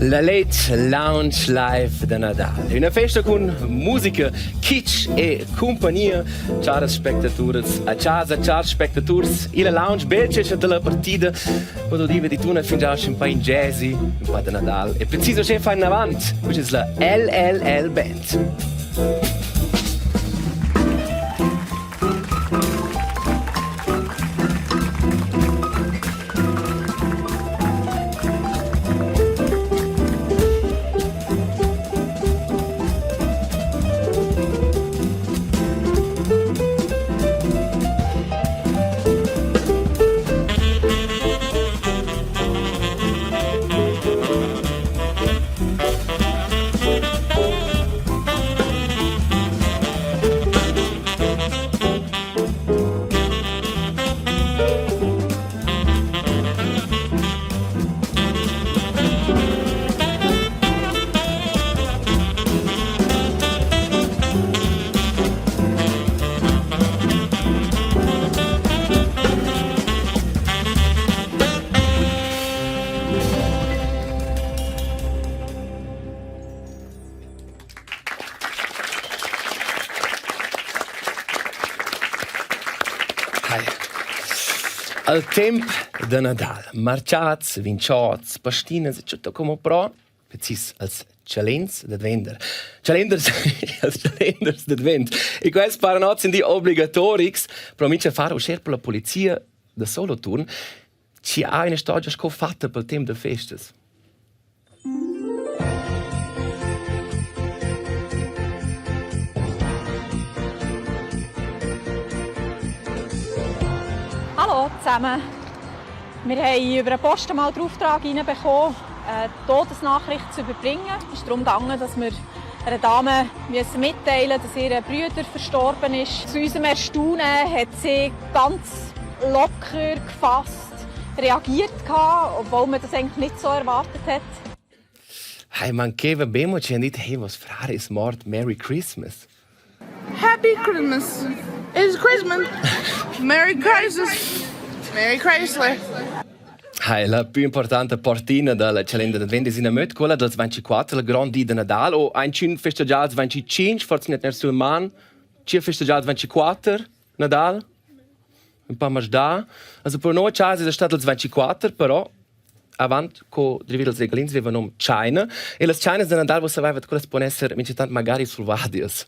La Late Lounge Live de Nadal. Una festa con musica, kitsch e compagnia. Ciao spettatores, a casa, ciao spettatores. E la lounge belce della partita. Quando dive di tuna fingiasci un po' in jazzy, un po' de Nadal. E preciso c'è fa in avanti, questa è la LLL Band. Al tempo de Nadal, marciats, vinciots, pastinas e tutto come pro, precis als challenge d'advender. Calenders d'advent. E questi paranoz sind die obligatorics, però mince fare uscire per la polizia da solo turn, ci ha una storia scofatta per il tempo de festes. Hallo zusammen. Wir haben über den Posten mal den Auftrag bekommen, eine Todesnachricht zu überbringen. Es ist darum gegangen, dass wir einer Dame mitteilen müssen, dass ihr Bruder verstorben ist. Zu unserem Erstaunen hat sie ganz locker gefasst reagiert, obwohl man das eigentlich nicht so erwartet hat. Hey, man keva bemo c'è nicht, hey, was frare ist mort, Merry Christmas. Happy Christmas. It's Christmas. Merry Christmas. Merry Chrysler. Hey, la più importante portina della calenda d'advent è in met, quella del 24, la grande di Nadal, o ein cin festeggiato il 25, forse net nersul man, ci festeggiato il 24, Nadal, un po' mais da. Also per noi c'è stato il 24, però avant co drivil els regalins aveva nom China, e las Chinas de Nadal vos saveva quelle può essere mincetant magari sulvadias.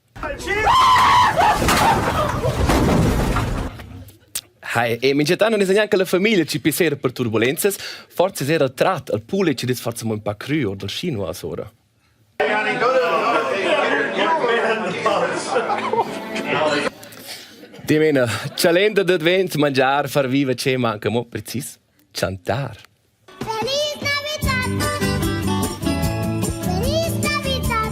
Hai, e mincetant non è neanche la famiglia ci pisera per turbulences, forse era il trat, il pule ci dis forse un po' cru del chinois ora. Di mena, calenda d'advent, mangiar, far viva, c'è manca mo precis, chantar. Feliz Navidad. Feliz Navidad.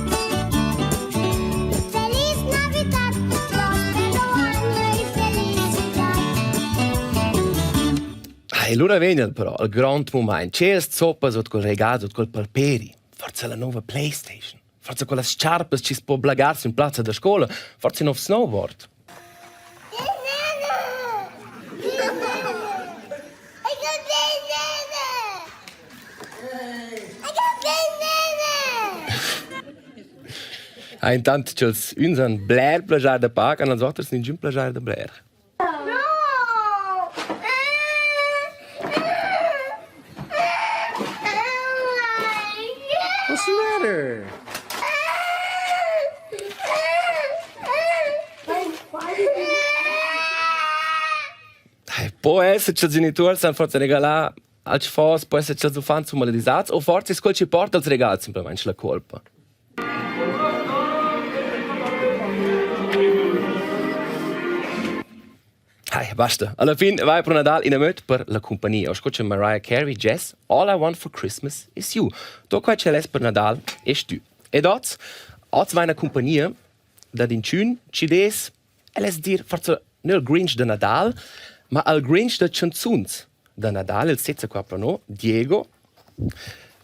Feliz Navidad. Prospero anno e felicità. E l'ora vegna però, il grand moment. C'è il zoppa sotto quel regalo, sotto quel palperi. Forse la nuova PlayStation. Forse quelle sciarpe ci si può blagarsi in piazza da scuola. Forse un nuovo snowboard. Intanto c'è un Blair plagiare da Park e als alters nicht un plagiare da Blair. What's the matter? Può essere che i genitori sanno forse regalare al fos, può essere che i fan sono maledizzati, o forse è quel che porta al regalo semplicemente la colpa. Basta. Alla fine vai per Nadal in Amöt per la compagnia. Ho scocciato Mariah Carey, Jazz, All I Want for Christmas is You. Tocca c'è l'es per Nadal e tu. E dots, oggi vai una compagnia da d'incun, ci des, e les dir forse non il Grinch de Nadal, ma il Grinch de canzuns de Nadal, il setze qua per noi, Diego.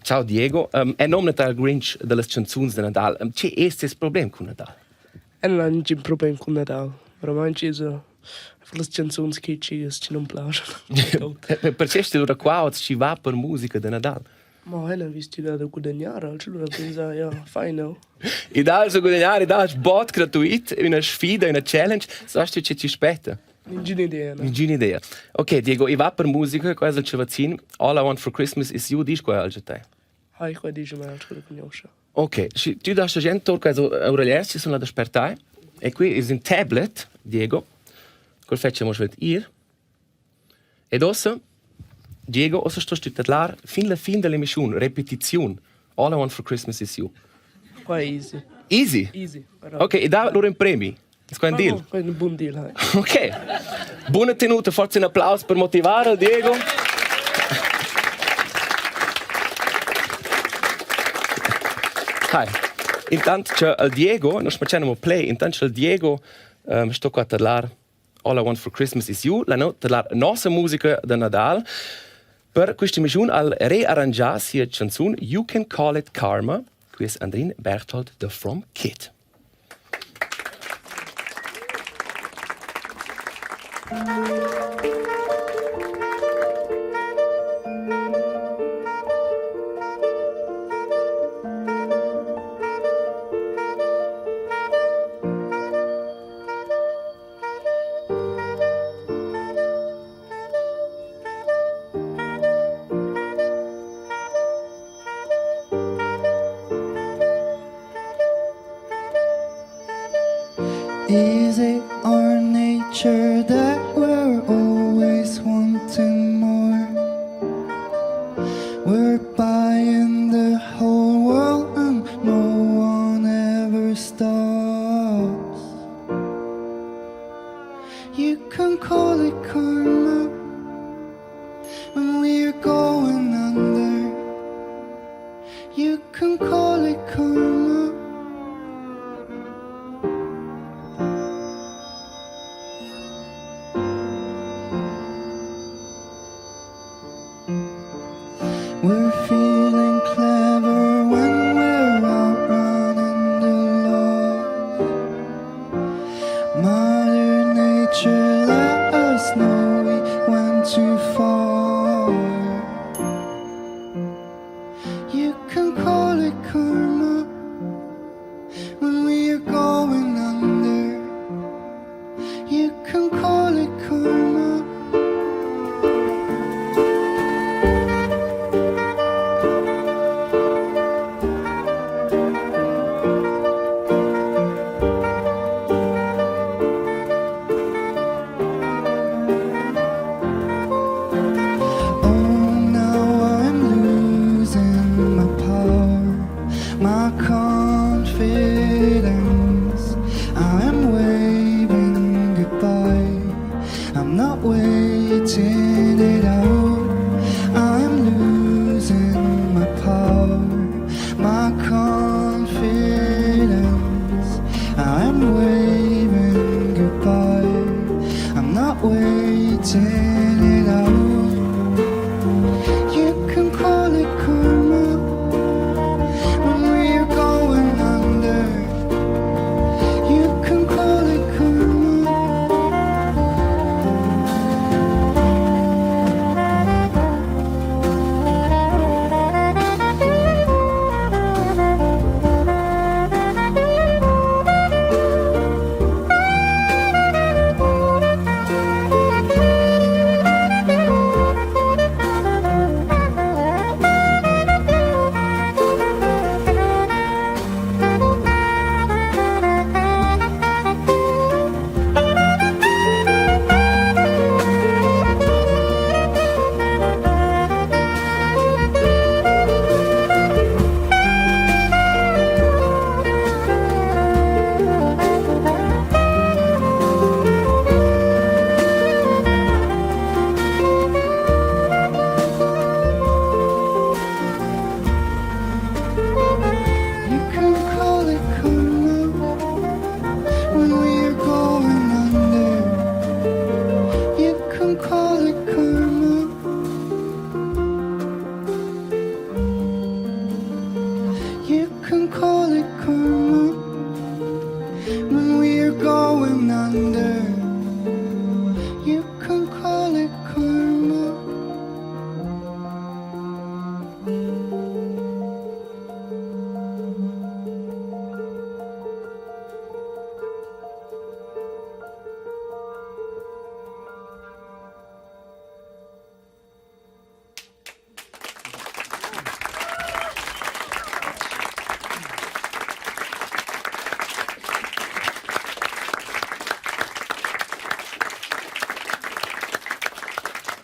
Ciao Diego, è nome il Grinch delle canzuns de Nadal. C'è questo problema con Nadal? E non c'è un problema con Nadal. Veramente c'è le canzoni che ci non piacciono. Perché stai qua o ci va per musica de Nadal? Ma non visto da guadagnare, allora pensa, ja, fai no. E dal so guadagnare, dal bot gratuito, una sfida, una challenge, so che ci aspetta. Ninguna idea, no? Ninguna idea. Ok, Diego, e va per musica, qua è il civazzin, All I Want for Christmas is You, dici qua è te. Hai qua dice mai altro che conosce. Ok, tu da sta gente, torca Aurelies, ci sono da aspettare, e qui è un tablet, Diego, col facciamo ir. Ed ossa, Diego, ossa sto titolare, fin la fin dell'emissione, repetizione, All I Want for Christmas is You. Qua è easy. Easy? Easy. Però. Ok, e da loro in premi. È un deal? Qua è un buon deal, hai. Ok. Buona tenuta, forse un applauso per motivare Diego. Hai. Intanto c'è il Diego, noi facciamo play, intanto c'è il Diego, sto qua a parlare All I Want for Christmas is You, la nostra musica da Nadal. Per questa missione al rearrangiare sia canzone You Can Call It Karma, qui è Andrin Berthold da From Kid. Is it our nature that we're always wanting more? We're buying the whole world and no one ever stops. You can call it karma when we're going under. You can call it karma. We're feeling clever when we're out running the laws. Mother Nature let us know we went too far. You can call it karma when we're going under. You can call it karma.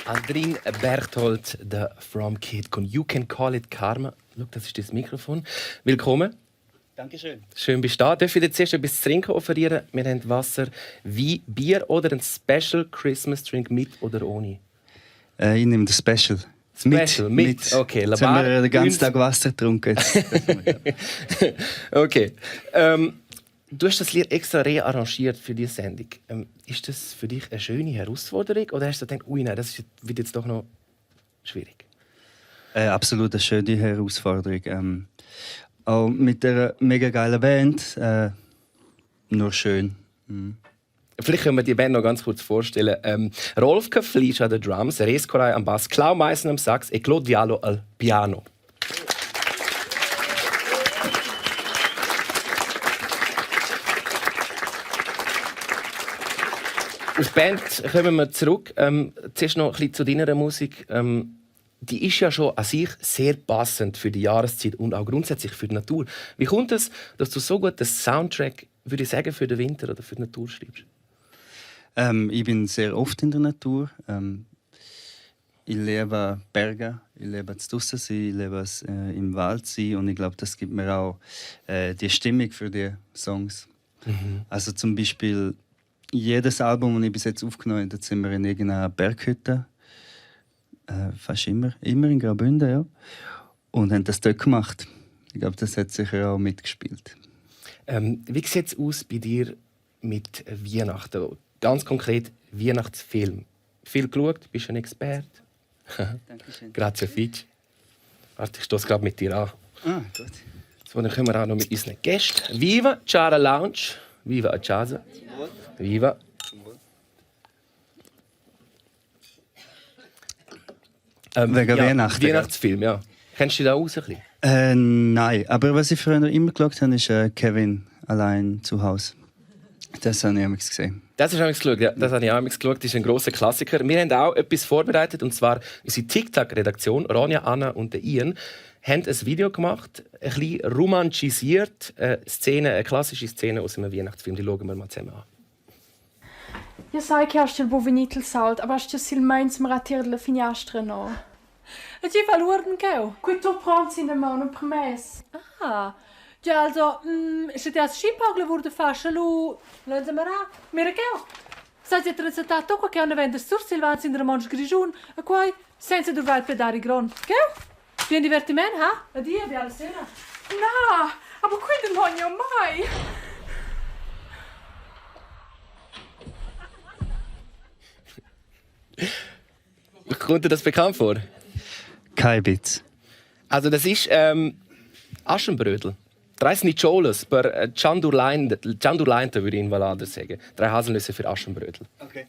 Aldrin Berthold, der From Kid und You Can Call It Karma. Schau, das ist das Mikrofon. Willkommen. Dankeschön. Schön bist du da. Darf ich dir zuerst etwas zu trinken offerieren? Wir haben Wasser, Wein, Bier oder ein Special Christmas Drink mit oder ohne? Ich nehme das Special. Special, mit. Okay, Jetzt haben wir den ganzen Tag Wasser getrunken. Okay. Du hast das Lied extra rearrangiert für diese Sendung. Ist das für dich eine schöne Herausforderung oder hast du gedacht, ui, nein, das wird jetzt doch noch schwierig? Absolut eine schöne Herausforderung. Auch mit einer mega geilen Band. Nur schön. Mhm. Vielleicht können wir die Band noch ganz kurz vorstellen. Rolf Köfflisch an den Drums, Res Koray am Bass, Clau Meissen am Sax und Claude Diallo al Piano. Auf die Band kommen wir zurück. Zuerst noch ein bisschen zu deiner Musik. Die ist ja schon an sich sehr passend für die Jahreszeit und auch grundsätzlich für die Natur. Wie kommt es, dass du so gut den Soundtrack, würde ich sagen, für den Winter oder für die Natur schreibst? Ich bin sehr oft in der Natur. Ich liebe Berge, ich liebe es draussen sein, ich liebe es im Wald sein und ich glaube, das gibt mir auch die Stimmung für die Songs. Also zum Beispiel jedes Album, das ich bis jetzt aufgenommen habe, sind wir in irgendeiner Berghütte. Fast immer in Graubünden, ja. Und haben das dort gemacht. Ich glaube, das hat sicher auch mitgespielt. Wie sieht es aus bei dir mit Weihnachten? Ganz konkret Weihnachtsfilm. Viel geschaut? Bist du ein Experte? Dankeschön. Grazie, Fitch. Warte, ich stoße gerade mit dir an. Gut. So, dann können wir auch noch mit unseren Gästen. Viva Ciara Lounge. Viva a casa. Viva. Wegen Weihnachten. Weihnachtsfilm, ja. Kennst du dich da aus ein bisschen? Nein, aber was ich früher immer geschaut habe, ist Kevin allein zu Hause. Das habe ich damals gesehen. Das hast du damals geschaut, ja. Das habe ich auch geschaut. Das ist ein grosser Klassiker. Wir haben auch etwas vorbereitet, und zwar unsere TikTok-Redaktion, Ronja, Anna und Ian, haben ein Video gemacht, ein bisschen romantisiert, eine klassische Szene aus einem Weihnachtsfilm. Die schauen wir mal zusammen an. Jag sa che hast du venit il salt, aber hast du silmeins maratir la finestra no? E ci fa l'urden keo? Qui tu pronti in der Mano permess. Ah, ja also, se ti has schipagle wurde fascia lu, lass mal ra, mira keo. Sai ti trattato qua che hanno vende sur Silvans in der Mansch Grigion, e qua senza dover pedare gron. Keo? Bien divertiment, ha? Addio, vi alla sera. Na, aber qui den hon jo mai. Kommt dir das bekannt vor? Kein Witz. Also das ist Aschenbrödel. Drei Snitscholes per Chandurleinte würde ich in Valader sagen. 3 Haselnüsse für Aschenbrödel. Okay.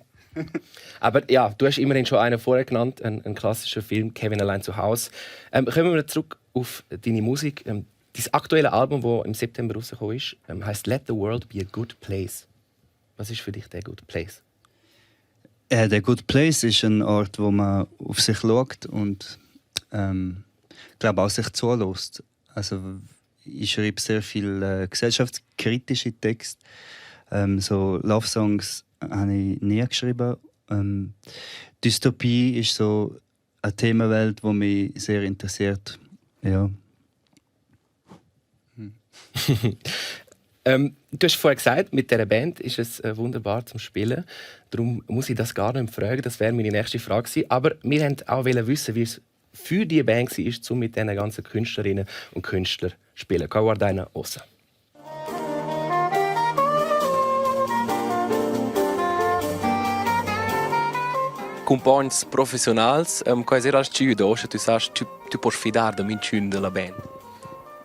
Aber ja, du hast immerhin schon einen vorher genannt, ein klassischer Film, Kevin allein zu Hause. Kommen wir zurück auf deine Musik. Dein aktuelle Album, das im September rausgekommen ist, heißt «Let the World Be a Good Place». Was ist für dich der Good Place? Der Good Place ist ein Ort, wo man auf sich schaut und glaube auch sich zulässt. Also ich schreibe sehr viel gesellschaftskritische Texte. So Love Songs habe ich nie geschrieben. Dystopie ist so eine Themenwelt, die mich sehr interessiert. Ja. Du hast vorhin gesagt, mit dieser Band ist es wunderbar zum Spielen. Darum muss ich das gar nicht fragen. Das wäre meine nächste Frage gewesen. Aber wir wollten auch wissen, wie es für die Band war, um mit diesen ganzen Künstlerinnen und Künstlern zu spielen. Guarda ossa. Compagns profissionals, quais eras tu doce? Tu sais, tu puoi fidare de minciun della band.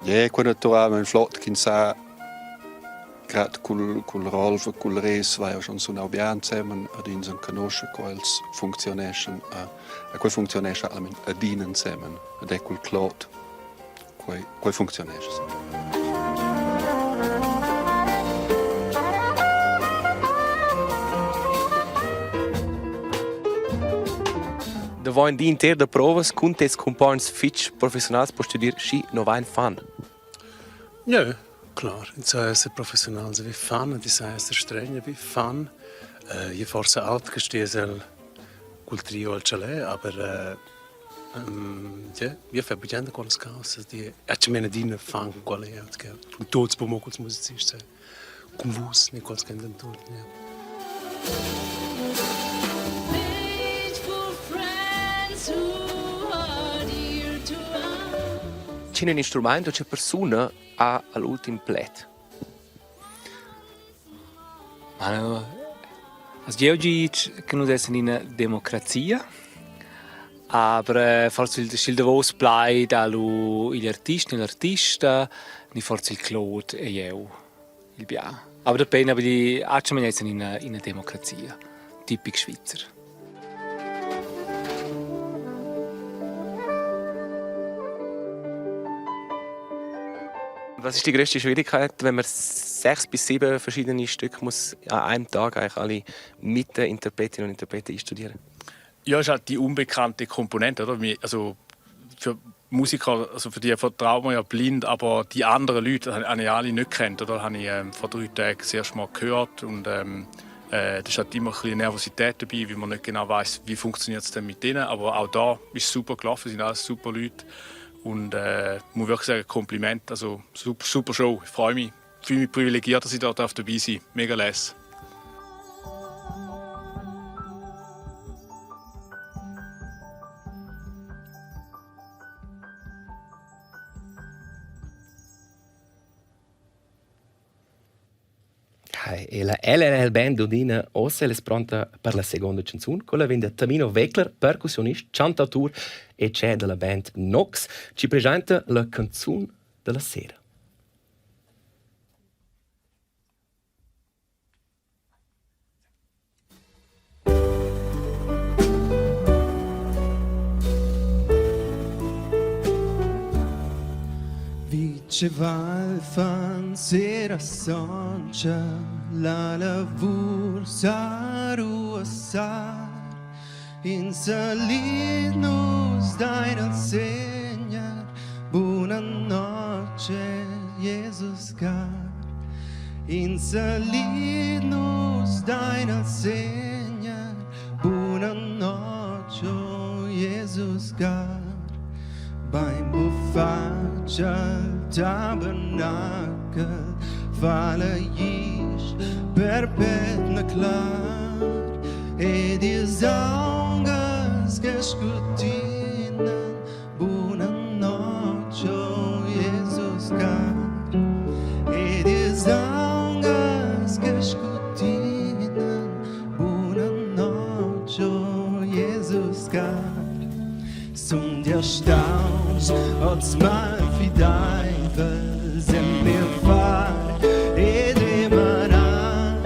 Ja, quando trovavo in flot che sa gerade col Rolf e col Res war ja schon so eine Band zusammen, ad in so conosce quels funktionation quei funktionation almen adinen zusammen, ad col Claude quei funktionation. Da voi in inter de provas con tes compagns fitch professionals posso dir schi no vain fan. Ja, klar. Jetzt ist er professionell wie Fan, das heißt er streng wie Fan. Je forse alt gestehen soll quel trio al chalet, aber ja, wir verbringen alles Chaos. Die Atmenadine fangen qual é, von todos por poucos musicistas, com vos, nem quais cantam ja. C'è un strumento, c'è persona ha all'ultimo plet. Also io dico che noi siamo in una democrazia, aber forse il Davos bleibt auch gli artisti, l'artista, ne forse il Claude e io, il Bia. Aber da bin ich jetzt in einer Demokratie, typisch Schweizer. Was ist die grösste Schwierigkeit, wenn man 6 bis 7 verschiedene Stücke muss an einem Tag eigentlich alle mit den Interpretinnen und Interpreten einstudieren? Ja, ist halt die unbekannte Komponente, oder? Also für Musiker, also für die vertraut man ja blind, aber die anderen Leute habe ich alle nicht kennt, oder? Habe ich vor 3 Tagen das erste Mal gehört und da ist halt immer ein bisschen Nervosität dabei, weil man nicht genau weiß, wie funktioniert es denn mit denen. Aber auch da ist es super gelaufen, sind alles super Leute. Und muss wirklich sagen, Kompliment, also super Show. Ich freue mich, fühle mich privilegiert, dass ich dort dabei sein darf. Mega lässig. E la LNL Band Udina Ossel è pronta per la seconda canzone, quella vende Tamino Weckler, percussionista, cantautore e c'è della band Nox, ci presenta la canzone della sera. Viceval fan sera sonja la lavur saru assar in salinus dein Señor buona noche Jesus gar in salinus dein Señor buona noche Jesus gar beim Buffage al tabernakel vale ish perpetna clar ed is angas che scutinan buona noche Jesus gar ed is angas che scutinan buona noche Jesus gar zum der Staus als mal fideivel sem mir far e de manar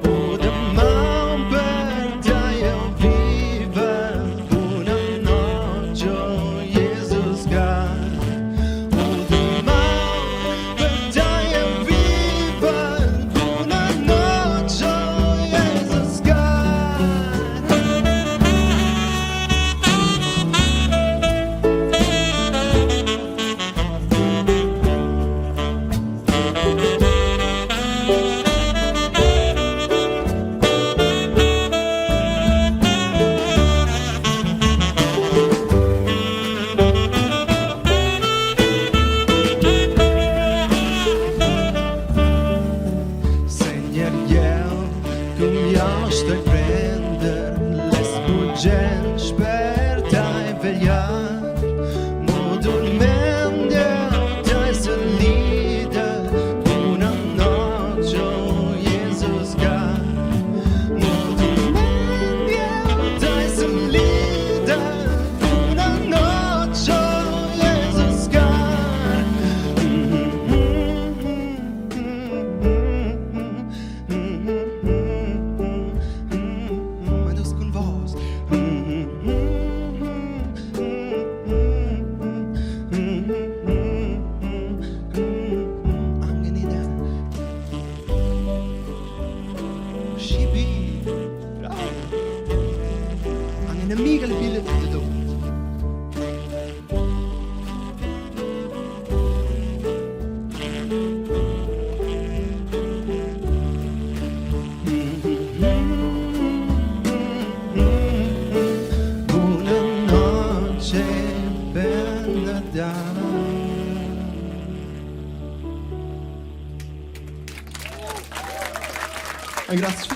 o de man per dai viva una noche Jesus gar o de man per dai viva una noche Jesus gar. Grazie.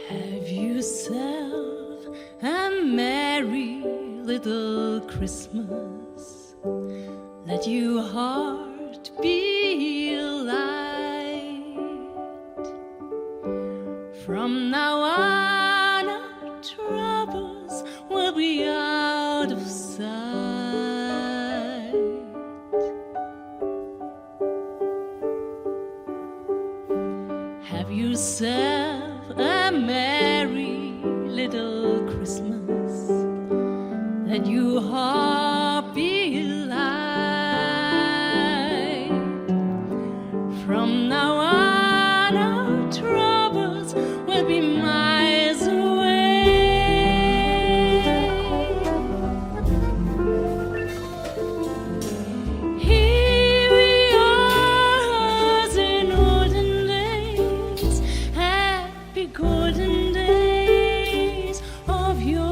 Have yourself a merry little Christmas. Let your heart be light. From now on, our troubles will be out of sight. Have yourself a merry little Christmas. Let your heart be light. From now on, our troubles will be miles away. Here we are as in olden days, happy golden days of yore.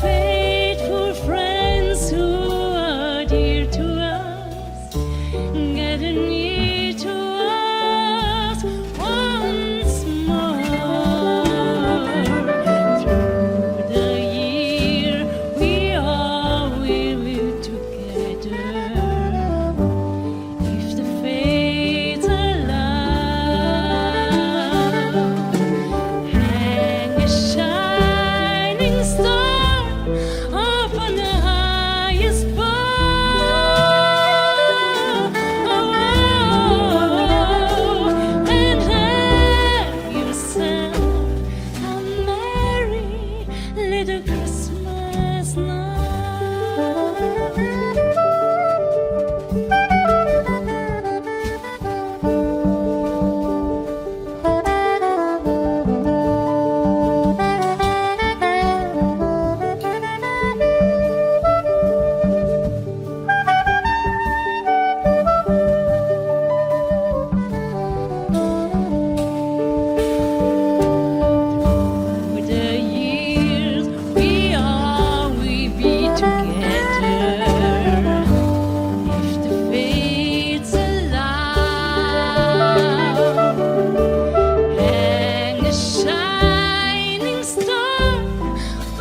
Faithful friends who are dear to us, getting near to us once more. Through the year we all will be together. If the fates allow, hang a shining star upon the highest bough. And have yourself a merry little Christmas now. With the years we all will be together. If the fates allow, hang a shining star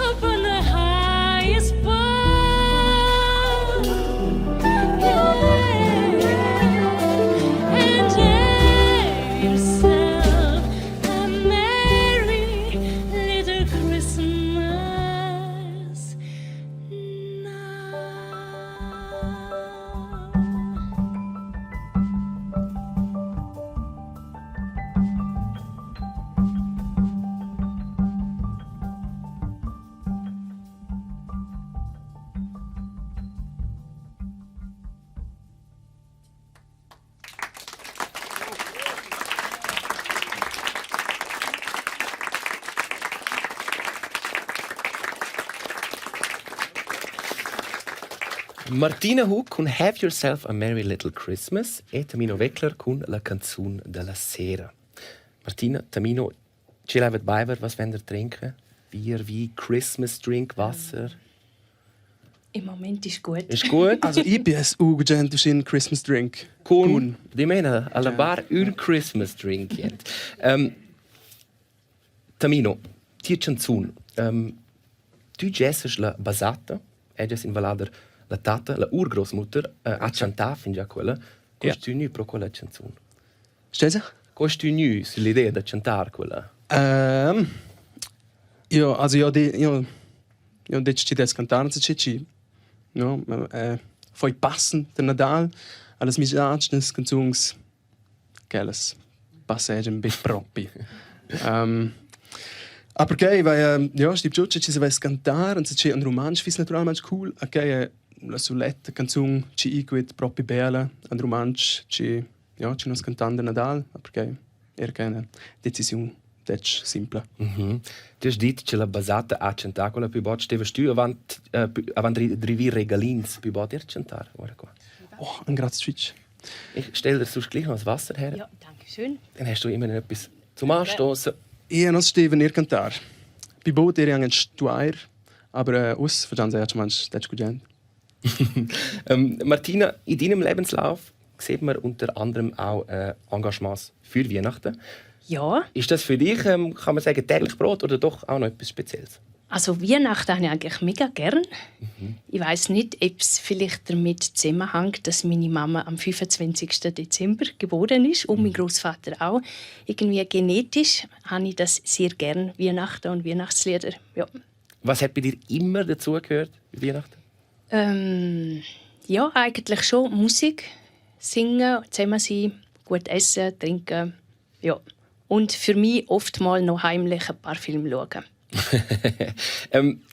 upon the highest bough. And have yourself a merry little Christmas Martina Hug con Have Yourself a Merry Little Christmas e Tamino Weckler con la canzone della sera. Martina, Tamino, ci levet Biber, was wollt ihr trinken? Bier, Wein, Christmas Drink, Wasser? Im Moment ist gut. Ist gut? Also ich bin ein Ugent in Christmas Drink. Con, di mena, alla bar un Christmas Drink. Tamino, ti canzun. Tu gessest la basata, eges in Valader la tata, la urgroßmutter, a cantà fin già quella. Cost tu nu pro quella canzun? Stesa? Cost tu nu sull'idea da cantar quella? Io detto das cantare ci. No, foi passen der Nadal, alles misjats des canzuns quelles passagen bit propi. Aber okay, weil ja, stimmt schon, ci se vais cantar und c'è un romansch fis naturalmente cool. Okay, la soletta canzun ci iguit propi bella, un romansch ci nos cantando Nadal, okay, era keine Decision Das ist simpel. Du hast detto che la basata a cantare quella più botta. Steve tu avant drivi regalins più botta a cantare. Ora qua. Oh, ein grazie. Ich stelle dir sonst gleich noch das Wasser her. Ja, danke schön. Dann hast du immer noch etwas zum Anstoßen. Ich habe noch Steven ihr cantar. Bei Boot ihr ein Stuair, aber aus verstanden Sie erst mal, das ist gut. Martina, in deinem Lebenslauf sieht man unter anderem auch Engagements für Weihnachten. Ja. Ist das für dich, kann man sagen, täglich Brot oder doch auch noch etwas Spezielles? Also Weihnachten habe ich eigentlich mega gern. Ich weiß nicht, ob es vielleicht damit zusammenhängt, dass meine Mama am 25. Dezember geboren ist und mein Großvater auch. Irgendwie genetisch habe ich das sehr gern, Weihnachten und Weihnachtslieder. Ja, Was hat bei dir immer dazugehört bei Weihnachten? ja, eigentlich schon Musik, singen, zusammen sein, gut essen, trinken. Ja. Und für mich oftmals noch heimlich ein paar Filme schauen.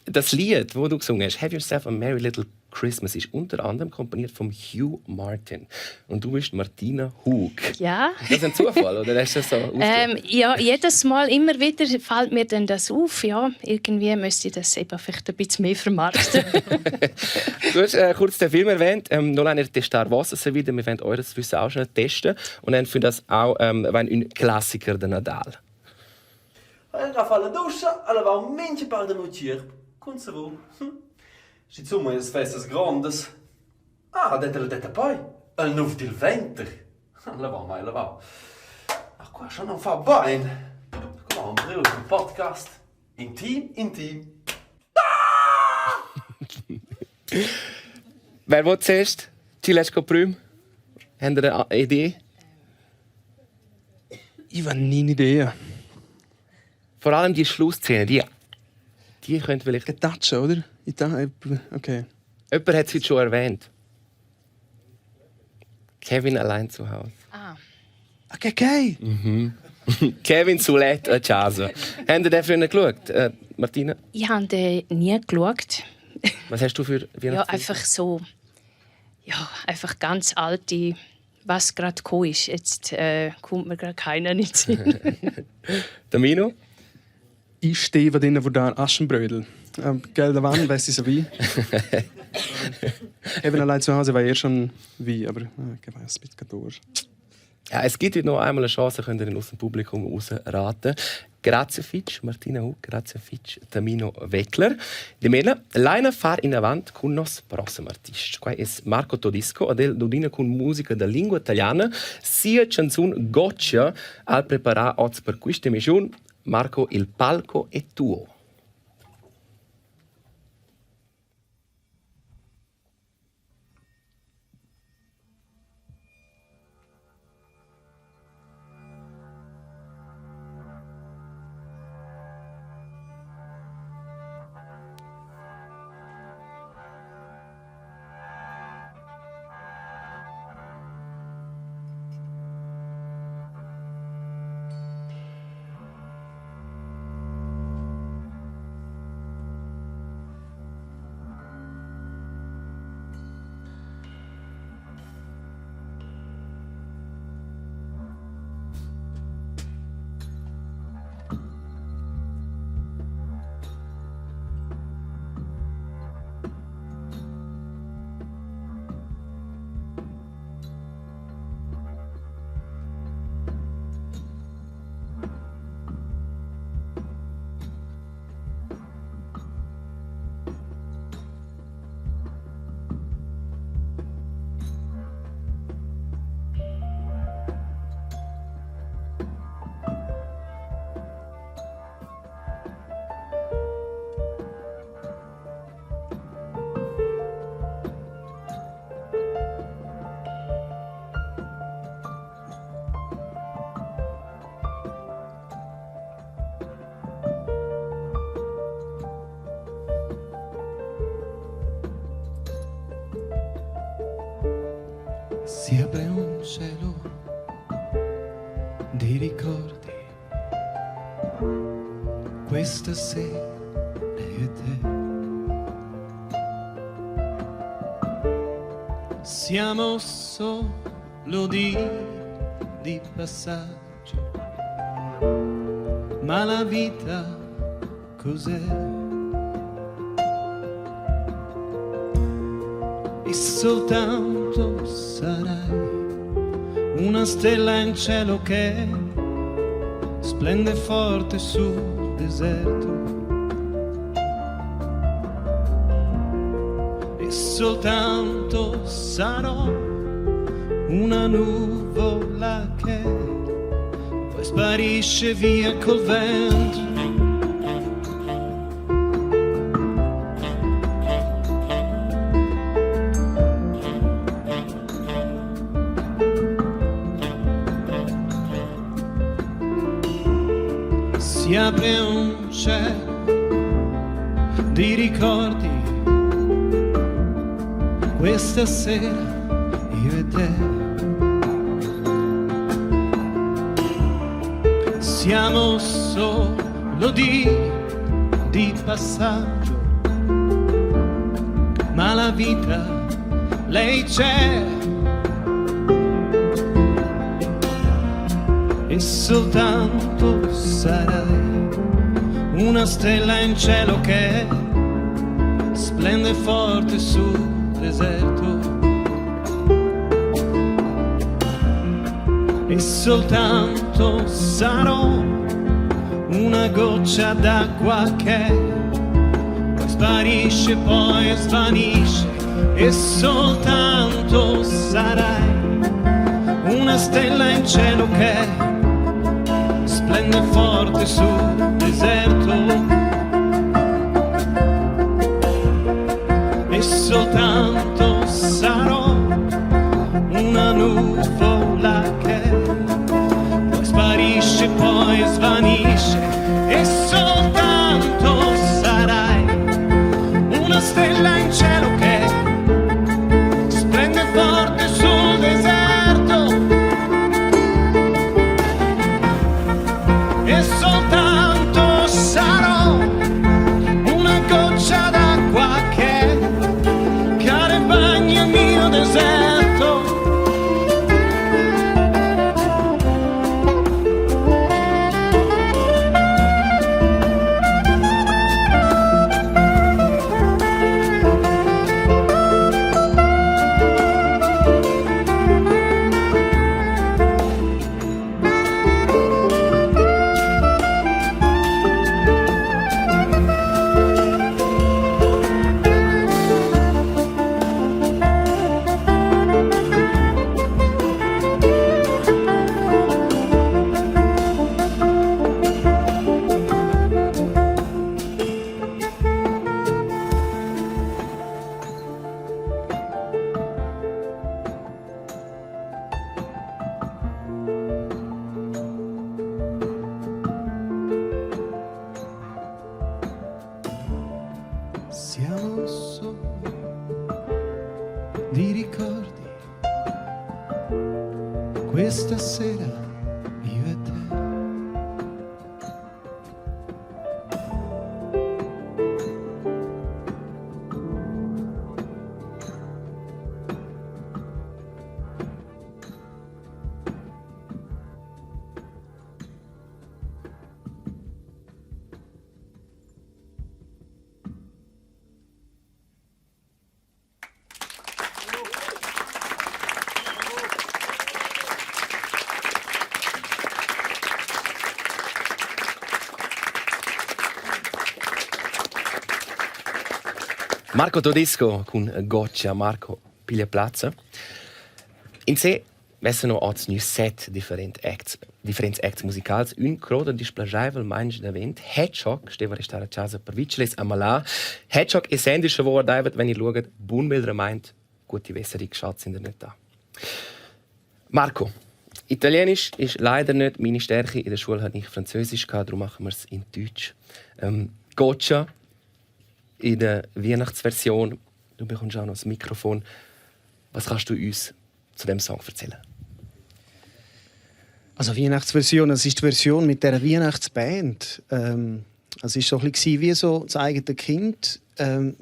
Das Lied, das du gesungen hast, «Have Yourself a Merry Little Christmas», ist unter anderem komponiert von Hugh Martin. Und du bist Martina Hug. Ja. Ist das ein Zufall oder hast du das so ausgedacht? Ja, jedes Mal immer wieder fällt mir dann das auf. Ja, irgendwie müsste ich das eben vielleicht ein bisschen mehr vermarkten. Du hast kurz den Film erwähnt. Noch einer testar vossa vida. Wir wollen eures Wissen auch schnell testen. Und dann für das auch ein Klassiker de Nadal. Agafar a doucha, a lavar um mente para da noite. Com sabor. Se tu me as festas grandes. Ah, detta poi. El novo del venter. Lavar mai lavar. Ach, qua schon noch vorbei. Komm, Bril, ein Podcast. Intim. Wer will zuerst? Chilesco Prüm? Habt ihr eine Idee? Ich habe nie eine Idee. Vor allem die Schlussszene, die könnte vielleicht... Getatschen, oder? Okay. Jemand hat es heute schon erwähnt. Kevin allein zu Hause. Okay. Kevin Sulet a casa. Habt ihr den früher geschaut, Martina? Ich habe den nie geschaut. Was hast du für Weihnachtsfilme? Ja, einfach so. Ja, einfach ganz alte, was gerade gekommen ist. Jetzt kommt mir gerade keiner nicht hin. Tamino? Ich stehe drin, wo da Aschenbrödel. Gelder Wann, weiss ich so wie. Eben allein zu Hause war eher schon wie, aber ich weiß nicht durch. Ja, es gibt noch einmal eine Chance, könnt ihr aus dem Publikum rausraten. Grazie Fitch, Martina Hug, grazie Fitch, Tamino Weckler. Di mela, l'aina far in avanti con nos prossimo artista. Qua è Marco Todisco, adel dodina con musica da lingua italiana, sia canzone goccia al preparare oggi per questa emissione. Marco, il palco è tuo. Si apre un cielo di ricordi, questa sera e te. Siamo solo di passaggio, ma la vita cos'è? E soltanto sarai una stella in cielo che splende forte sul deserto. E soltanto sarò una nuvola che poi sparisce via col vento. Si apre un cielo di ricordi questa sera, io e te. Siamo solo di passaggio, ma la vita, lei c'è. E soltanto sarai una stella in cielo che splende forte sul deserto. E soltanto sarò una goccia d'acqua che poi sparisce, poi svanisce. E soltanto sarai una stella in cielo che splende forte sul deserto. E soltanto sarò una nuvola che poi sparisce, poi svanisce. E soltanto sarai una stella in cielo che splende forte sul deserto. E soltanto sarò una goccia d'acqua che cade e bagna il mio deserto. Siamo solo di ricordi questa sera, io e te. Marco Todesco con Goccia. Marco, piglia plazza. In sé vessen oz nu 7 differenti acts musicals. Un croda displagiavel manch d'avent. Hedgehog steva restare a casa per vicles a malà. Hedgehog essendische vor David, wenn ihr schaut, bunbildre meint, gut die Wässerig Schatz in der Netta. Marco, Italienisch ist leider nicht meine Stärke. In der Schule hat nicht Französisch gehabt, darum machen wir es in Deutsch. Goccia in der Weihnachtsversion. Du bekommst auch noch das Mikrofon. Was kannst du uns zu dem Song erzählen? Also Weihnachtsversion, das ist die Version mit der Weihnachtsband. Es war so ein bisschen wie so das eigene Kind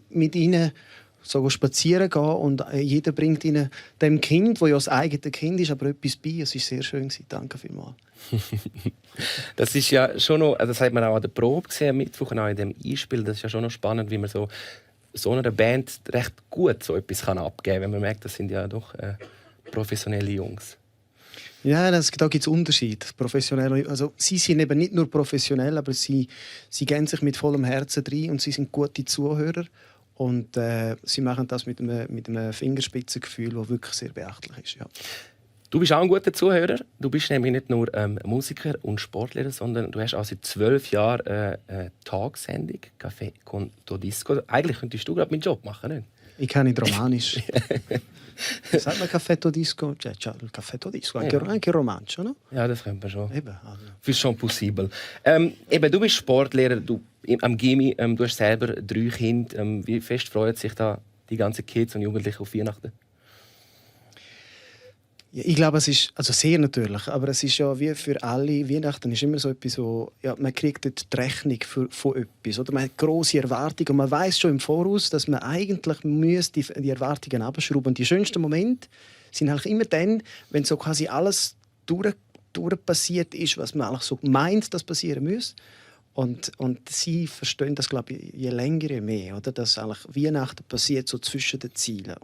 mit ihnen so spazieren gehen und jeder bringt ihnen dem Kind, das ja das eigene Kind ist, aber etwas bei. Es war sehr schön. Danke vielmals. Das ist ja schon noch, das hat man auch an der Probe gesehen, am Mittwoch und auch in dem Einspiel. Das ist ja schon noch spannend, wie man so einer Band recht gut so etwas abgeben kann, wenn man merkt, das sind ja doch professionelle Jungs. Ja, da gibt es Unterschiede. Also, sie sind eben nicht nur professionell, aber sie geben sich mit vollem Herzen rein und sie sind gute Zuhörer. Und sie machen das mit einem Fingerspitzengefühl, das wirklich sehr beachtlich ist. Ja. Du bist auch ein guter Zuhörer. Du bist nämlich nicht nur Musiker und Sportlehrer, sondern du hast auch seit 12 Jahren eine Tagsendung, Café con Disco. Eigentlich könntest du gerade meinen Job machen, nicht? Ich kann nicht Romanisch. Sagt man Café Disco? Café Disco, anche Romanzo, no? Ja, das könnte man schon. Eben, also. Das ist schon possibel. Du bist Sportlehrer, am Gymi, du hast selber 3 Kinder. Wie fest freuen sich da die ganzen Kids und Jugendlichen auf Weihnachten? Ja, ich glaube, es ist also sehr natürlich, aber es ist ja wie für alle, Weihnachten ist immer so etwas, so, ja, man kriegt dort die Rechnung von etwas. Oder man hat grosse Erwartungen und man weiß schon im Voraus, dass man eigentlich die Erwartungen abschrauben. Und die schönsten Momente sind halt immer dann, wenn so quasi alles durch passiert ist, was man eigentlich so meint, dass passieren muss. Und sie verstehen das, glaube ich, je länger, je mehr, oder? Dass eigentlich Weihnachten passiert so zwischen den Zielen.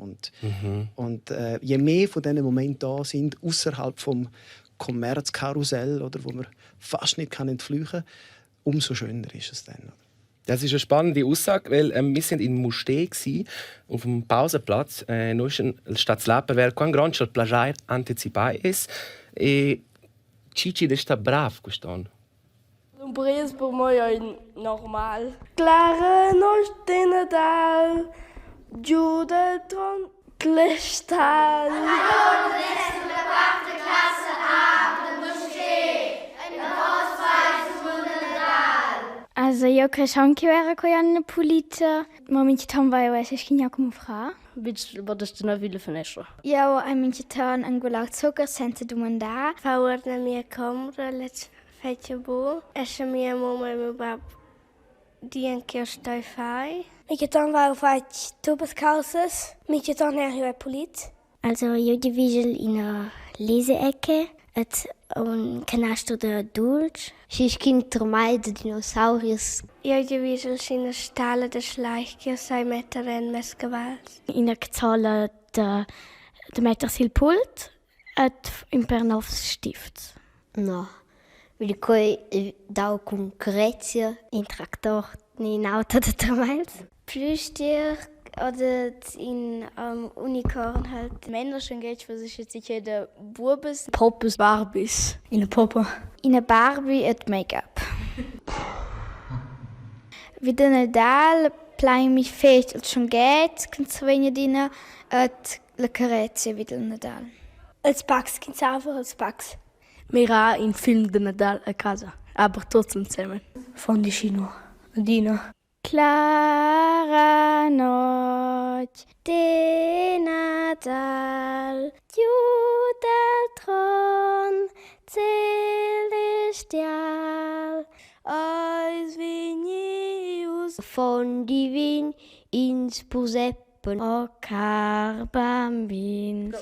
Und je mehr von diesen Momenten da sind, außerhalb vom Kommerzkarussell, oder, wo man fast nicht entfliehen kann, umso schöner ist es dann. Das ist eine spannende Aussage, weil wir sind in Mustè auf dem Pausenplatz. Noi sta slapper ver quan grande il plagiare anticipais e Cici de sta brav quest'anno. Um Preis por moi é normal. Clara nós de Natal, Jude Tron Cristal. Hallo, du lässt in der 8. Klasse ab, du musst stehen. Ein Ausweis von Natal. Also eu cresceam que eu era coiana política, mas também eu acho que tinha como fra. Bitte, würdest du noch viele verneschen? Eu a minha tão angular zucker sente do mandar. Favorna minha câmera, let's fetch bo. Essa minha mamãe e meu bab dien que eu estou fai. Minha tão vai faz tubas calças. Minha tão é polit. Also eu divido in a Leseecke. Et un canastro de dulce. Šis kind meide dinosaurius. Eu divido in a stala de schleiche, sei meter en mescavals. In a zala de meter sil pult. Et in pernovs stift. No. Vedi coi dau concretia in traktor in auto de tramals. Plüschtier oder in Unicorn halt. Männerchen geht für sich jetzt sicher der Bubes. Poppes, Barbies. In a Poppe. In a Barbie et Make-up. Wie der Nadal plai mich fest und schon geht, kannst du wenig dienen et la Carezia wie der Nadal. Als Pax, kannst du einfach als Pax. Wir haben in Film der Nadal a casa, aber trotzdem zusammen. Von die Chino. Dino. Clara noche de Natal, Judeltron celestial, Eis vinius von divin ins Puseppen, o car bambin.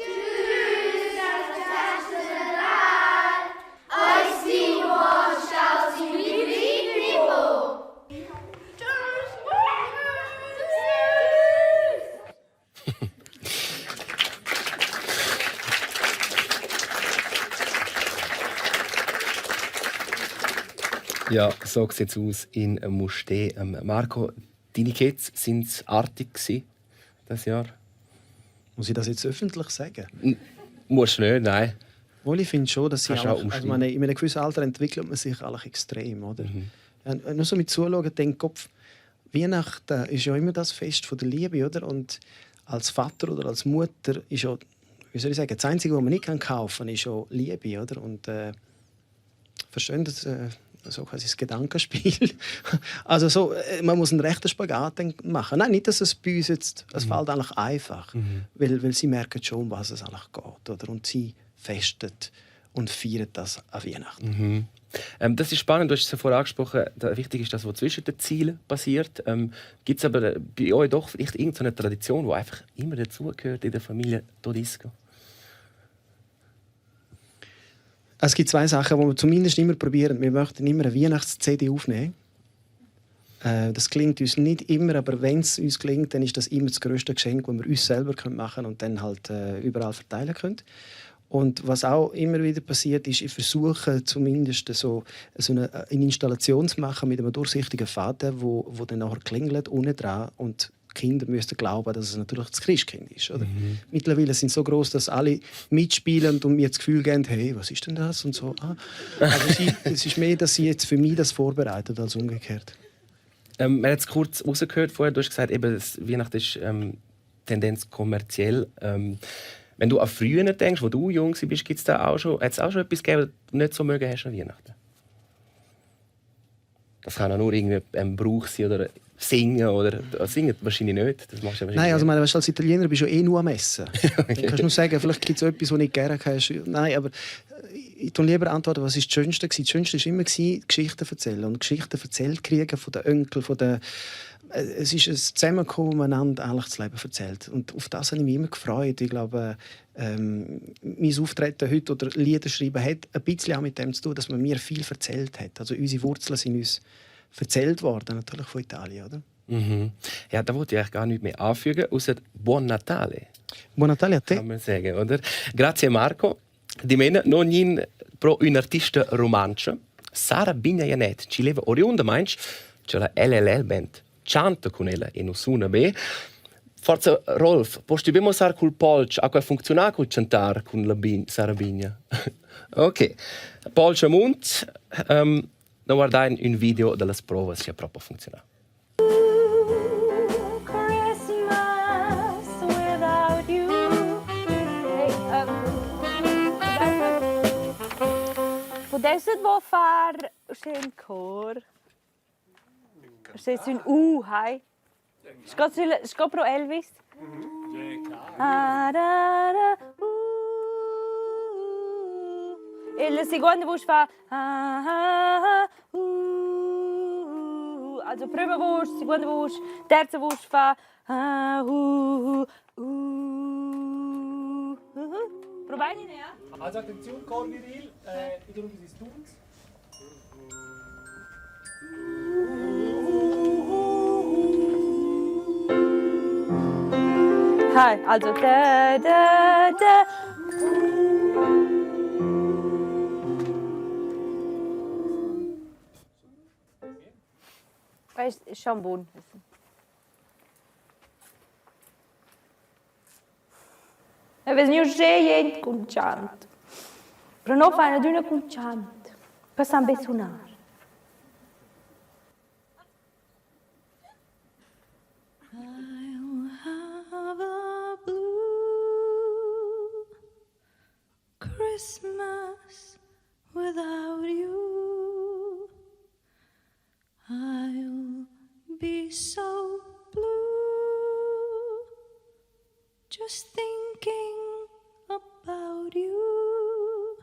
Ja, so sieht es aus in Mustè. Marco, deine Kids waren artig dieses Jahr? Muss ich das jetzt öffentlich sagen? Musst du nicht, nein. Wohl, ich finde schon, dass sie auch in einem gewissen Alter entwickelt man sich eigentlich extrem. Oder? Ja, nur so mit Zuschauen, denke Kopf, Weihnachten ist ja immer das Fest von der Liebe. Oder? Und als Vater oder als Mutter ist ja, wie soll ich sagen, das Einzige, was man nicht kaufen kann, ist ja Liebe. Oder? Und verstehen das? So quasi das Gedankenspiel. Also so, man muss einen rechten Spagat machen. Nein, nicht, dass es bei uns jetzt, es fällt eigentlich einfach, weil sie merken schon, um was es eigentlich geht. Oder? Und sie festen und feiern das an Weihnachten. Das ist spannend, du hast es ja vorher angesprochen, wichtig ist das, was zwischen den Zielen passiert. Gibt es aber bei euch doch vielleicht irgendeine Tradition, die einfach immer dazugehört in der Familie Todisco? Es gibt 2 Sachen, die wir zumindest immer probieren. Wir möchten immer eine Weihnachts-CD aufnehmen. Das gelingt uns nicht immer, aber wenn es uns gelingt, dann ist das immer das grösste Geschenk, das wir uns selber machen können und dann halt überall verteilen können. Und was auch immer wieder passiert ist, ich versuche zumindest so eine Installation zu machen mit einem durchsichtigen Faden, wo dann nachher klingelt unten dran und die Kinder müssen glauben, dass es natürlich das Christkind ist. Oder? Mittlerweile sind sie so groß, dass alle mitspielen und mir das Gefühl geben, hey, was ist denn das? Und so. Also es ist mehr, dass sie jetzt für mich das vorbereitet als umgekehrt. Wir haben jetzt kurz rausgehört vorher, du hast gesagt, eben, Weihnachten ist Tendenz kommerziell. Wenn du an früher denkst, wo du jung bist, hat es auch schon etwas gegeben, was du nicht so mögen hast an Weihnachten? Das kann auch nur ein Brauch sein oder singen oder singen wahrscheinlich nicht. Das machst du Nein, also als Italiener bist du ja nur am Essen. Okay. Dann kannst du nur sagen, vielleicht gibt es etwas, was du nicht gerne hast. Nein, aber ich tue lieber antworten, was ist das Schönste war. Das Schönste war immer Geschichten erzählen und Geschichten erzählt kriegen von den Onkeln, es ist ein Zusammenkommen, wo einander eigentlich das Leben erzählt. Und auf das habe ich mich immer gefreut. Ich glaube, mein Auftreten heute oder Lieder schreiben hat ein bisschen auch mit dem zu tun, dass man mir viel erzählt hat. Also unsere Wurzeln sind uns erzählt worden, natürlich von Italien, oder? Ja, da wollte ich eigentlich gar nichts mehr anfügen, außer Buon Natale. Buon Natale a te. Kann man sagen, oder? Grazie Marco. Di meno non in pro un artista romanzo. Sara Bignajanet, ci leva oriunda mainz, c'è la LLL Band. Canta con ella e non suona bene. Forza Rolf, posso dobbiamo usare col polcio, a come funziona col cantare con la Sara Bigna? Ok. Polcio amunt, non guardare un video delle prove se proprio funziona. Potesse wo far schön Chor. C'est une U, hai. Sco pro Elvis. E la seconda voce fa also prima voce, seconda voce, terza voce fa Probai nicht, ja? Also attenzione, Chor viril, ich drücke das Tun. Hi, also da da da. Weißt du, schon buon. E vedi io sei conciante. Però non fai una conciante. Passam be suonar. Christmas without you, I'll be so blue, just thinking about you.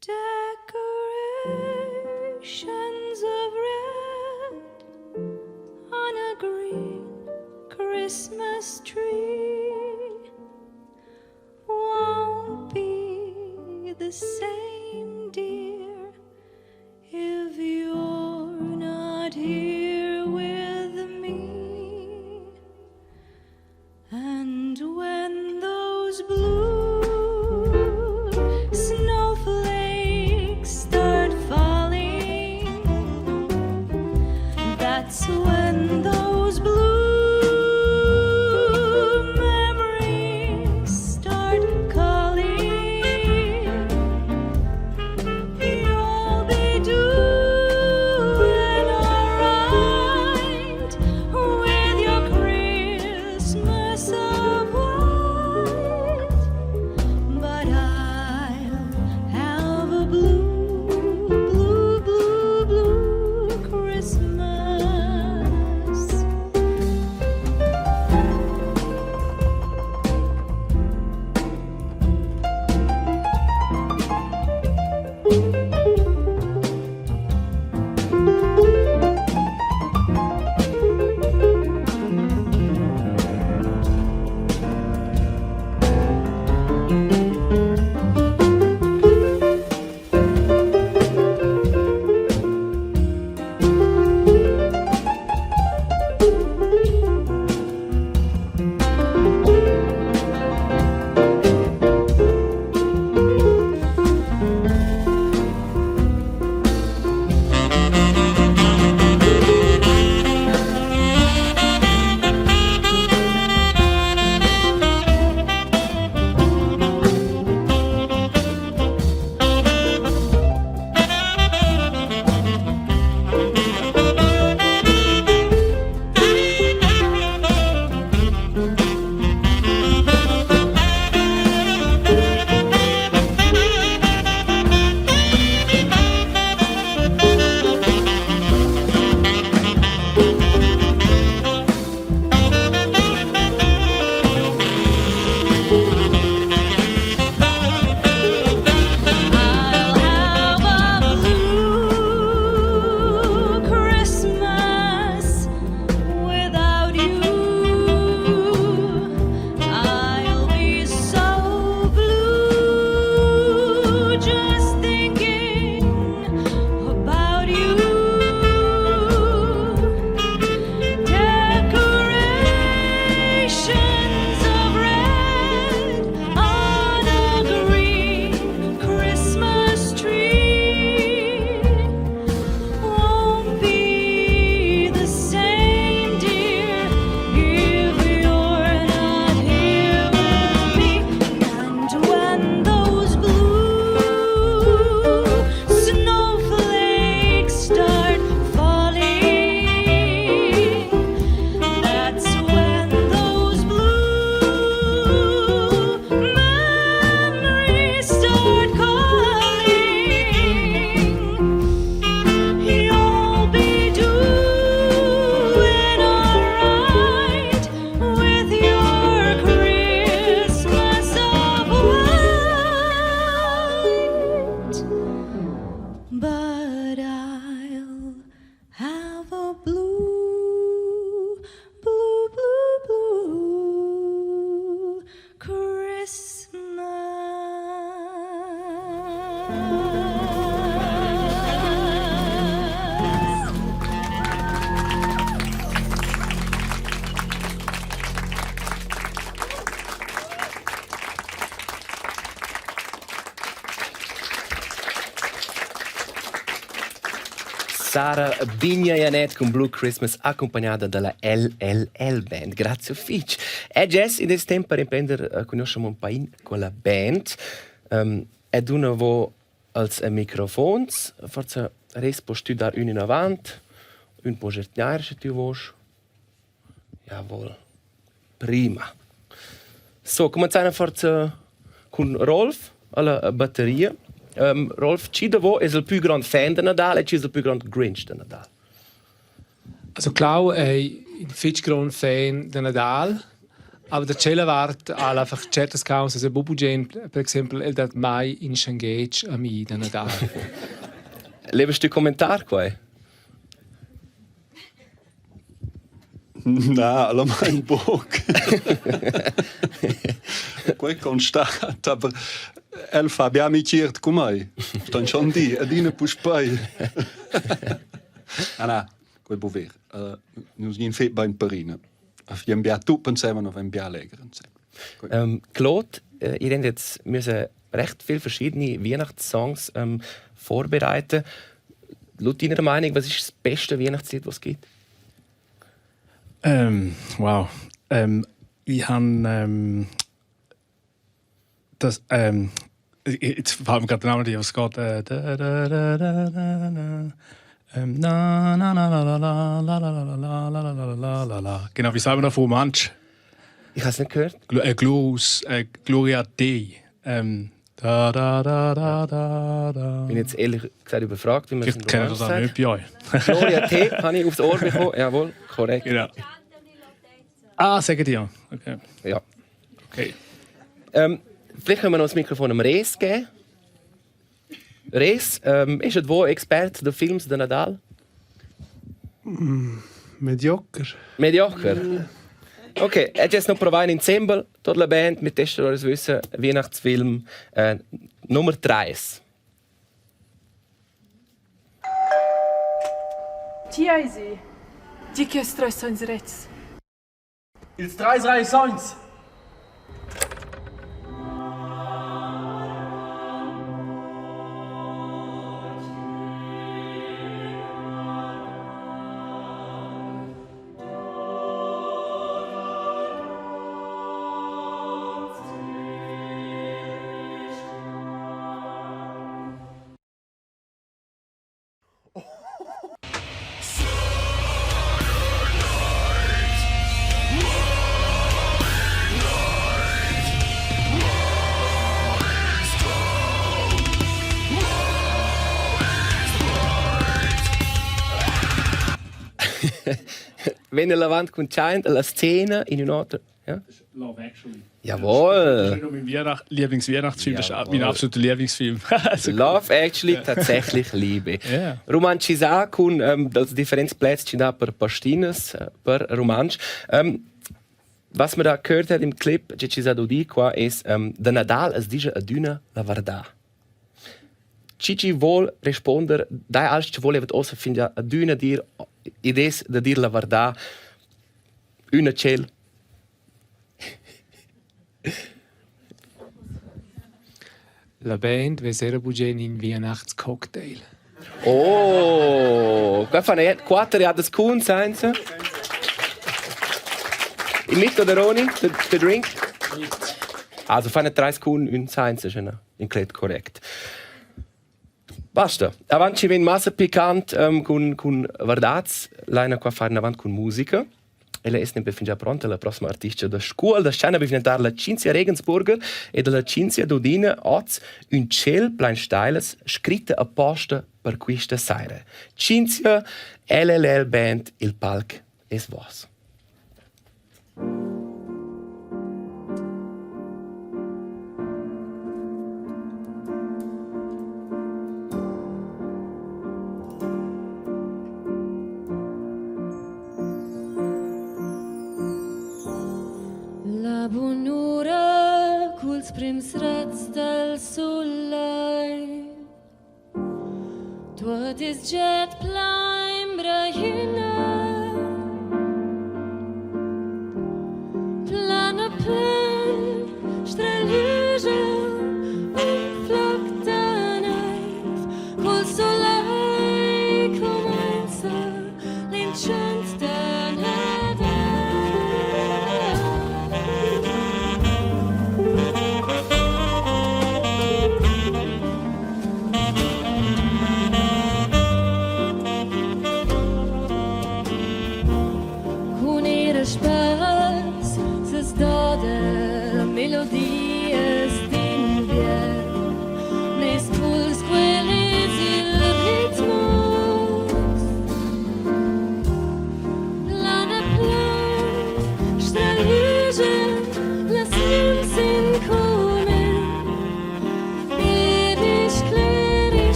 Decorations of red on a green Christmas tree won't be the same, dear, if you're not here with me. And when those blue snowflakes start falling, that's when those blue Christmas. Sara Bignayanet con Blue Christmas accompagnata dalla LLL Band. Grazie Fitch. E Jess, in questo tempo riprendere conosciamo un po' con la band. Ed una vo als microfons, forse res può studiare un in avanti, un può gertnare se tu vuoi. Jawohl. Prima. So, cominciamo forse con Rolf alla batteria. Rolf, chi da wo ist il più grande fan di Natale e chi è il più grande Grinch di Natale? Also Clau è un fitch grande fan di Natale, aber der Cellavart ha einfach certas causas e Bobugen, per esempio, el dat mai in Schengage a mi di Natale. Lebst du Kommentar qua? Nein, allemaal ein Buch. Quel constat, aber Elfa abbiamo amici con me. Stanno schon di, e di ne puspai. Ah, quel buon vero. Non si infatti bei Parina. Abbiamo bia tu pensiamo noch ein bia leger. Claude, ihr habt jetzt müssen recht viele verschiedene Weihnachtssongs vorbereiten. Laut deiner Meinung, was ist das beste Weihnachtslied, was es gibt? Wow. Ich habe das. Jetzt fällt mir gerade der Name nicht, was geht. Genau, wie sagen wir da von Manch? Ich habe es nicht gehört. Gloria Dei. Da, da, da, da, da, da. Ich bin jetzt ehrlich gesagt überfragt, wie man es Ich kenne das auch nicht bei euch. Gloria T. habe ich aufs Ohr bekommen. Jawohl, korrekt. Genau. Ah, sagen die ja. Okay. Ja. Okay. Vielleicht können wir noch das Mikrofon am Res geben. Res, ist es wo Experte der Films de Nadal? Mediocre. Mediocre? Okay, jetzt noch probieren in Zembel, dort la Band mit testen eures Wissen, Weihnachtsfilm Nummer 3. Tiesi, die che stress ins Retz. Ils 331. Wenn ihr Lavant kommt, scheint la Szene in un altro. Ja? Love Actually. Jawohl. Das ist mein Lieblingsweihnachtsfilm. Das ist mein absoluter Lieblingsfilm. Also Love Actually, tatsächlich Liebe. Yeah. Romanci sa con das Differenzplätze ci da per Pastinas, per Romansch. Was man da gehört hat im Clip, ci sa di qua ist de Nadal es dice aduna la verdad. Cici vuol rispondere, dai als ci voleva ossa finja aduna dir idees de dir la verdad. Una cel. La Band ve sehr bugen in Weihnachtscocktail. Oh, qua fanno 4 a das Kuhn sein. In mit oder ohne der Drink? Also fanno 3 Kuhn in sein, in Klet korrekt. Basta. Avanti ven massa piccant con verdats, leina qua fare avanti con musica. E lei è già pronta, la prossima artista da scuola, da scena per diventare la Cinzia Regensburger e della Cinzia Dodina oz un ciel plein steiles, scritta apposta per questa sera. Cinzia, LLL Band, il palc es vos. La bonura culs prims rats del soleil Tuot is jet plaim brahina Plana pen strellige und flockt der Neif Col soleil come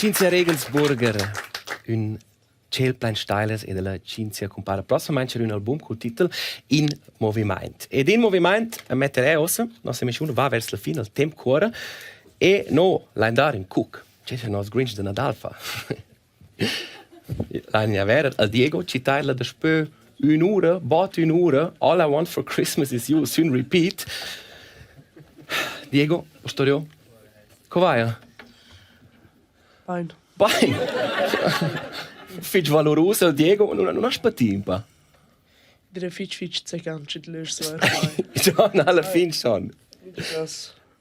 Cinzia Regensburger, un Celplein Steiles e della Cinzia compara prossimamente un album col titolo In Moviment. Ed in Moviment mettere ossa, nostra missione va verso la fine, il tempo corre, e no, l'andare in cook. C'è il nostro Grinch de Nadalfa. L'anno vera, al Diego ci taglia da spö un'ora, bot un'ora, all I want for Christmas is you, soon repeat. Diego, storio? Come vai? Bine. Fitch valoroso, Diego, non ha spatimpa. Fitch zeganci di lösser. John, alla fin schon.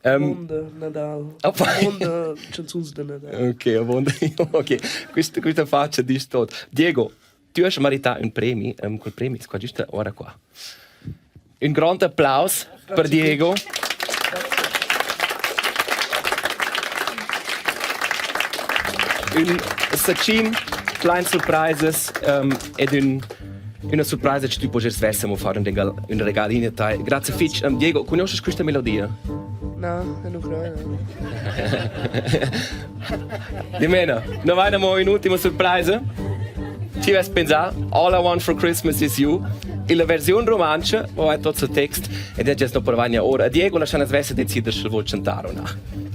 Wunde Nadal. Wunde canzons de Nadal. Ok. Questa faccia di tot. Diego, tu hai meritato un premio, quel premio è qua giusto ora qua. Un grande applauso per Diego. Un saccin, kleine surprises ed una surpresa che tu puoi svessere fare un regalino a te. Grazie Fitch. Diego, conosci questa melodia? No, è un'ucraina. Di meno, non vai un'ultima surpresa? Ci vai a pensare, All I Want for Christmas is You. E la versione romancia, o è tutto il testo, ed è già per vagna ora. Diego, lasciamo svesse decidere se vuoi cantare o no.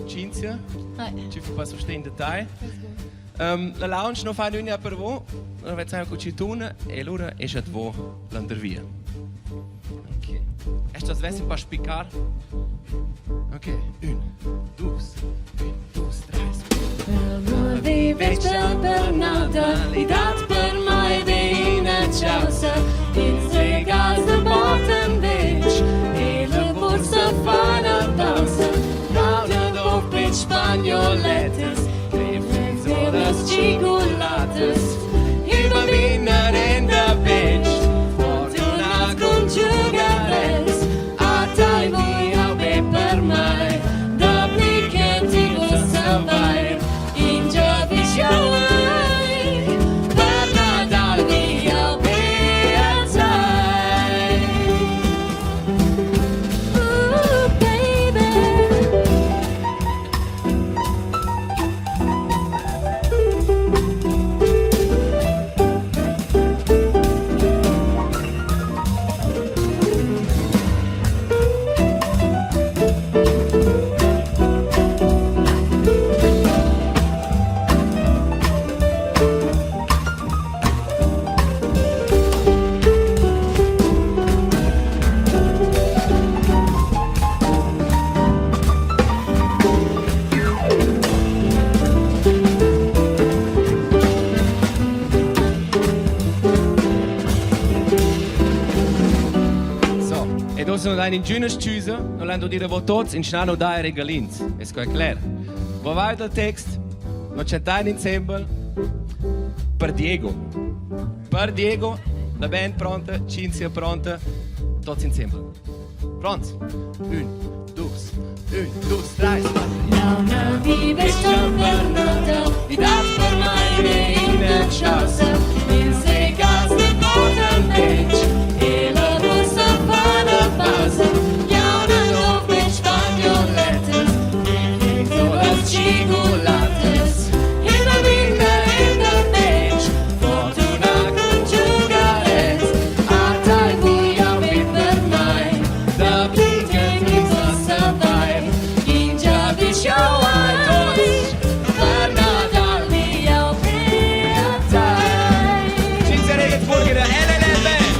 Cinzia, ci fa pas in dettaglio. La lounge non fa nulla per voi, non avete sempre ci tun e allora è già voi l'andar via. Ok. È sta svesse un po' spiccare? Ok, 1, 2, 3. Vi vecchia per Natalità per mai dina ciausa in se gas de bottom beach e la borsa fa una pausa. Spagnoletes, frijoles, chocolates, i bambini in the bench, fortuna conjugares, a tai via per mai, da che ti vuoi salvare, in già visione, per Natale via sono da in giugno schiuso, non l'hanno dire voi tutti in schnano da regalins. È chiaro. Wo vai il text? Non c'è da insieme per Diego. Per Diego, la band pronta, Cinzia pronta, tutti insieme. Pronti? 1, 2, 3. Launa vive stampernata, i dat per mai in a casa, in se gas de bottom bench, e la borsa fa la pausa, Launa no per spagnoletes, e frijoles, chocolates, e la vina in the bench, fortuna conjugares, a tai via per mai, da che ti vuoi salvare, in già show I toys, per Natale via a te. Cinzia Regensburger, LLM Band.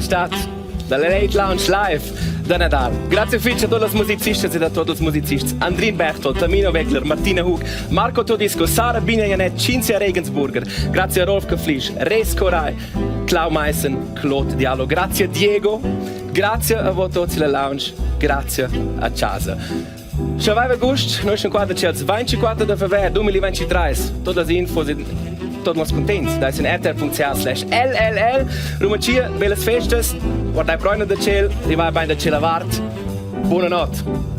stat dalla Late Lounge Live da Nadal. Grazie a tutti i musicisti e a tutti i musicisti. Andrin Bertolt, Tamino Weckler, Martina Hug, Marco Todisco, Sara Bina-Janet, Cinzia Regensburger. Grazie a Rolf Geflisch, Res Koray, Clau Meissen, Claude Diallo. Grazie a Diego. Grazie a voi tutti la Lounge. Grazie a casa. Shavai agosto, noi siamo qua da 24 de feverer 2023. Todas as infos e todos contentes. Da in rtr.ch/LLL. Rumacia, belas festas. Guardai proina da ciel, rivai bem da ciel avart. Buona notte.